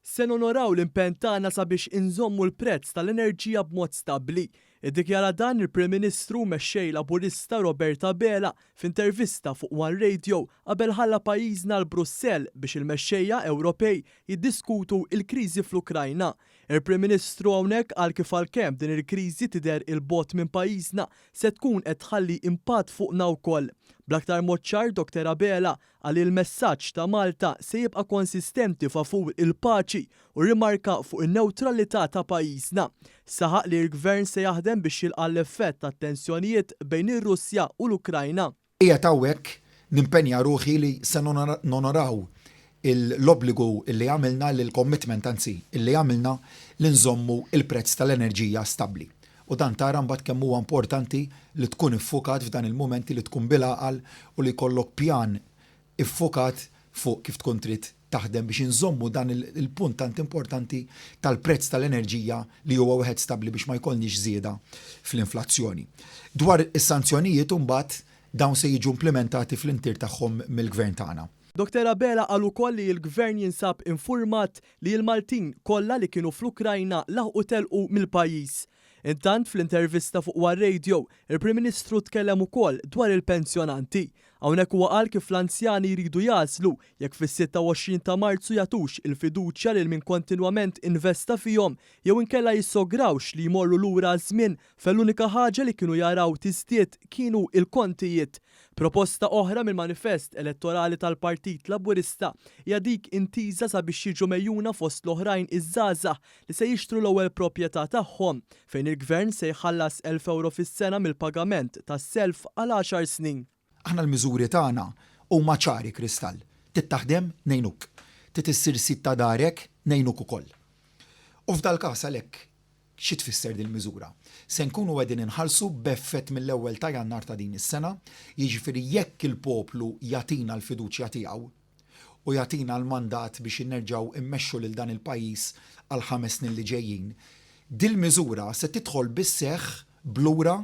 Se nonoraw l-impenn tagħna sabiex inżommu l-prezz tal-enerġija b'mod stabbli. Iddikjara dan il-Prim Ministru mexxej Laburista Robert Abela f'intervista fuq One Radio qabel ħalla pajjiżna l Brussell biex il-mexxejja Ewropej jiddiskutu l-kriżi fl-Ukrajna. Il-Prim Ministru hawnhekk qal kif għalkemm din il-kriżi tidher il-bot minn pajjiżna se tkun qed tħalli impatt fuqna wkoll. Bl-aktar mod ċar Dr. Abela għal il-messaġġ ta' Malta se jibqa' konsistenti favur il-paċi u rimarka fuq in-newtralità ta' pajjiżna. Saħaq li l-Gvern se jaħdem biex jilqa' l-effett tat-tensjonijiet bejn ir-Russja u l-Ukrajna. Hija tawwek nimpenja ruħi li se nonoraw l-obbligu li għamilna l-commitment anzi li għamilna li nżommu il-prezz tal-enerġija stabbli. U dan tara mbagħad kemm huwa importanti li tkun iffukat f'dan il-momenti li tkun bil-għaqal u li jkollok pjan iffukat fuq kif tkun trid taħdem biex inżommu dan il-punt tant importanti tal-prezz tal-enerġija li huwa wieħed stabbli biex ma jkollniex żieda fl-inflazzjoni. Dwar is-sanzjonijiet imbagħad dawn se jiġu implementati fl-intir tagħhom mill-Gvern tagħna. Dr. Abela qal ukoll li l-Gvern jinsab infurmat li l-Maltin kollha li kienu fl-Ukrajna laħqu telqu mill-pajjiż. Intant fl-intervista fuq One Radio, il-Prim Ministru tkellem ukoll dwar il-pensjonanti. Hawnhekk huwa qal kif l-anzjani jridu jażlu jekk fis-26 ta' Marzu jagħtux il-fiduċja lil min kontinwament investa fihom jew inkella jissograwx li jmorru lura żmien fl-unika ħaġa li kienu jaraw tiżdied kienu il-kontijiet. Proposta oħra mill-manifest elettorali tal-Partit Laburista hija dik intiża sabiex jiġu mejjuna fost l-oħrajn iż-żgħażagħ li se jixtru l-ewwel proprjetà tagħhom fejn il-Gvern se jħallas 1,000 euro fis-sena mill-pagament tas-self għal 10 snin. Aħna l-miżuri tagħna huma ċari kristall. Tittaħdem ngħinuk. Titissir sit ta' darek ngħinuk ukoll. U f'dal-każ għalhekk xi tfisser din il-miżura? Se nkunu qegħdin inħallsu b'effett mill-ewwel ta' Jannar ta' din is-sena, jiġifieri jekk il-poplu jagħtina l-fiduċja tiegħu u jagħtina l-mandat biex innerġgħu immexxu lil dan il-pajjiż għal 5 snin li ġejjin. Dil-miżura se tidħol bis-seħħ blura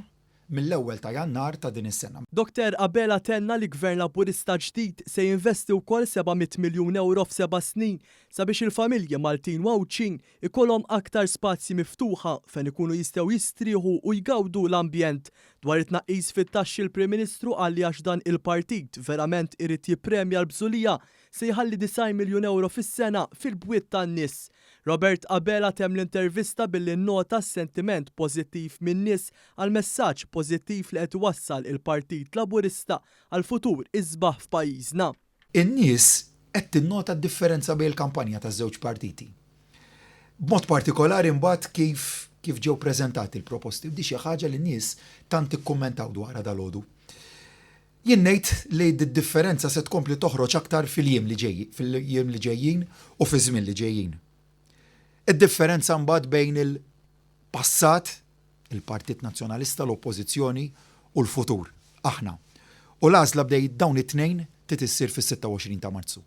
mill-ewwel ta' Jannar ta' din is-sena. Dr. Abela tenna li Gvern Laburista ġdid se jinvesti wkoll 700 miljun euro f'7 snin sabiex il-familji Maltin wawċin ikollhom aktar spazji miftuħa fejn ikunu jistgħu jistrieħu u jgawdu l-ambjent. Dwar it-tnaqqis fit-taxxi l-Prim Ministru qal li għax dan il-partit verament irid jippremja l-bżulija se jħalli 9 miljun euro fis-sena fil-bwiet tan-nies. Robert Abela temm l-intervista billi nnota s-sentiment pożittiv min-nies għal messaġġ pożittiv li qed iwassal il-Partit Laburista għal futur isbaħ f'pajjiżna. In-nies qed tinnota d-differenza bejn il-kampanja taż-żewġ partiti. B'mod partikolari mbagħad kif ġew preżentati l-proposti b'di xi ħaġa li n-nies tant ikkummentaw dwarha dalgħodu. Jien ngħid li d-differenza se tkompli toħroġ aktar fil-jiem li ġejjin u fiż-żmien li ġejjin. Id-differenza mbagħad bejn il-passat, il-Partit Nazzjonalista, l-Oppożizzjoni u l-futur, aħna. U l-għażla bdejt dawn it-tnejn titissir fis-26 ta' Marzu.